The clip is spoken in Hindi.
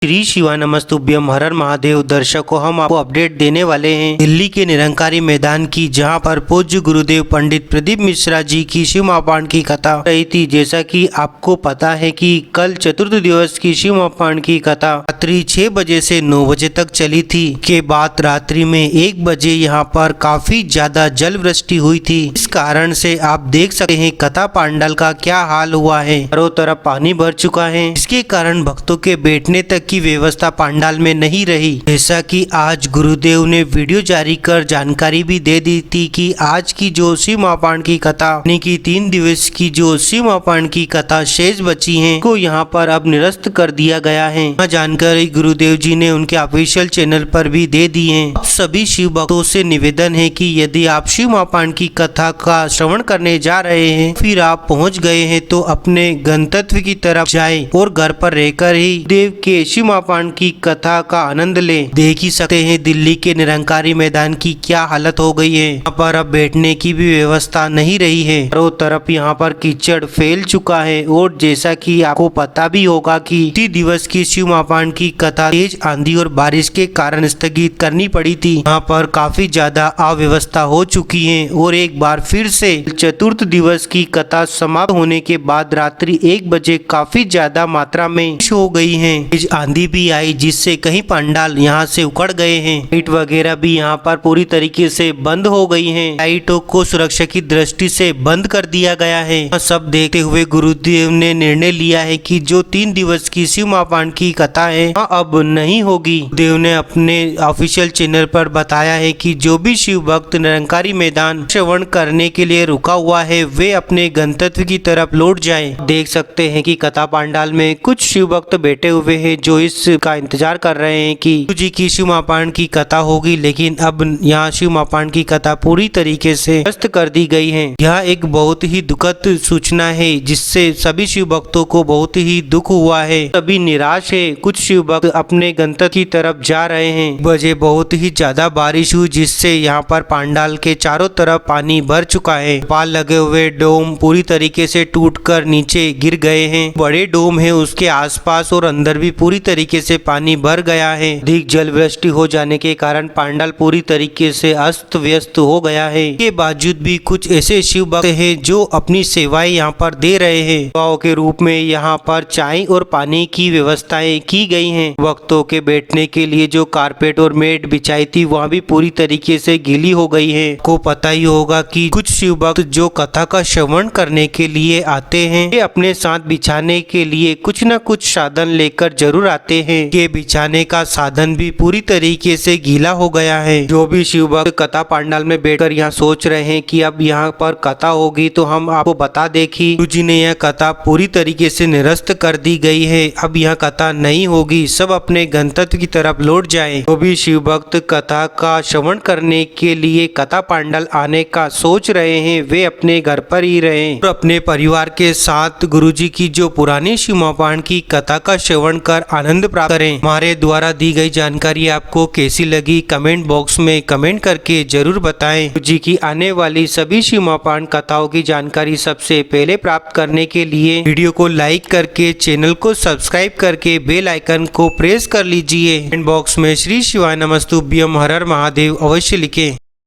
श्री शिवाय नमस्तुभ्यम हर हर महादेव। दर्शकों, हम आपको अपडेट देने वाले हैं दिल्ली के निरंकारी मैदान की, जहां पर पूज्य गुरुदेव पंडित प्रदीप मिश्रा जी की शिव महापाण की कथा रही थी। जैसा कि आपको पता है कि कल चतुर्थ दिवस की शिव महापाण की कथा रात्रि 6 बजे से 9 बजे तक चली थी। के बाद रात्रि में 1 बजे यहाँ पर काफी ज्यादा जल वृष्टि हुई थी। इस कारण से आप देख सकते हैं कथा पांडाल का क्या हाल हुआ है। चारों तरफ पानी भर चुका है, इसके कारण भक्तों के बैठने तक की व्यवस्था पांडाल में नहीं रही। जैसा कि आज गुरुदेव ने वीडियो जारी कर जानकारी भी दे दी थी कि आज की जो शिव महापाण की कथा यानी कि 3 दिवस की जो शिव महापाण की कथा शेष बची है को यहाँ पर अब निरस्त कर दिया गया है। यह जानकारी गुरुदेव जी ने उनके ऑफिशियल चैनल पर भी दे दी है। सभी शिव भक्तों से निवेदन है कि यदि आप शिव महापाण की कथा का श्रवण करने जा रहे हैं, फिर आप पहुँच गए हैं तो अपने गंतव्य की तरफ जाए और घर पर रहकर ही देव के शिव महापाण की कथा का आनंद ले। देख ही सकते हैं दिल्ली के निरंकारी मैदान की क्या हालत हो गई है। यहाँ पर अब बैठने की भी व्यवस्था नहीं रही है। चारों तरफ यहाँ पर कीचड़ फैल चुका है और जैसा कि आपको पता भी होगा कि 3 दिवस की शिव महापाण की कथा तेज आंधी और बारिश के कारण स्थगित करनी पड़ी थी। यहाँ पर काफी ज्यादा अव्यवस्था हो चुकी है और एक बार फिर से चतुर्थ दिवस की कथा समाप्त होने के बाद रात्रि 1 बजे काफी ज्यादा मात्रा में बारिश हो गई है। तेज आंधी भी आई जिससे कहीं पंडाल यहाँ से उखड़ गए हैं। लाइट वगैरह भी यहाँ पर पूरी तरीके से बंद हो गई हैं। लाइटों को सुरक्षा की दृष्टि से बंद कर दिया गया है। सब देखते हुए गुरुदेव ने निर्णय लिया है कि जो 3 दिवस की शिव महापाण की कथा है अब नहीं होगी। देव ने अपने ऑफिशियल चैनल पर बताया है कि जो भी शिव भक्त निरंकारी मैदान श्रवण करने के लिए रुका हुआ है वे अपने गंतव्य की तरफ लौट जाए। देख सकते हैं कि कथा पंडाल में कुछ शिव भक्त बैठे हुए हैं जो इसका इंतजार कर रहे हैं कि गुरु जी की शिव महापाण की कथा होगी, लेकिन अब यहाँ शिव महापाण की कथा पूरी तरीके से निरस्त कर दी गई है। यह एक बहुत ही दुखद सूचना है जिससे सभी शिव भक्तों को बहुत ही दुख हुआ है। सभी निराश है। कुछ शिव भक्त अपने गंतव्य की तरफ जा रहे हैं। बजे बहुत ही ज्यादा बारिश हुई जिससे यहाँ पर पंडाल के चारों तरफ पानी भर चुका है। पाल लगे हुए डोम पूरी तरीके से टूटकर नीचे गिर गए हैं। बड़े डोम है उसके आसपास और अंदर भी पूरी तरीके से पानी भर गया है। अधिक जल वृष्टि हो जाने के कारण पंडाल पूरी तरीके से अस्त व्यस्त हो गया है। के बावजूद भी कुछ ऐसे शिव भक्त हैं जो अपनी सेवाएं यहाँ पर दे रहे हैं। सेवाओं के रूप में यहाँ पर चाय और पानी की व्यवस्थाएं की गई हैं। भक्तों के बैठने के लिए जो कारपेट और मेट बिछाई थी वहाँ भी पूरी तरीके से गीली हो गई है। को पता ही होगा कि कुछ शिव भक्त जो कथा का श्रवण करने के लिए आते हैं वे अपने साथ बिछाने के लिए कुछ न कुछ साधन लेकर जरूर आते हैं। के बिछाने का साधन भी पूरी तरीके से गीला हो गया है। जो भी शिव भक्त कथा पंडाल में बैठकर यहाँ सोच रहे हैं कि अब यहाँ पर कथा होगी तो हम आपको बता दें कि गुरु जी ने यह कथा पूरी तरीके से निरस्त कर दी गई है। अब यह कथा नहीं होगी। सब अपने गंतव्य की तरफ लौट जाए। जो भी शिव भक्त कथा का श्रवण करने के लिए कथा पंडाल आने का सोच रहे हैं वे अपने घर पर ही रहें और अपने परिवार के साथ गुरु जी की जो पुरानी शिव महापाण की कथा का श्रवण कर आनंद प्राप्त करें। हमारे द्वारा दी गई जानकारी आपको कैसी लगी कमेंट बॉक्स में कमेंट करके जरूर बताएं। गुरु जी की आने वाली सभी शिव महापाण कथाओं की जानकारी सबसे पहले प्राप्त करने के लिए वीडियो को लाइक करके चैनल को सब्सक्राइब करके बेल आइकन को प्रेस कर लीजिए। कमेंट बॉक्स में श्री शिवाय नमस्तुभ्यम हर हर महादेव अवश्य लिखें।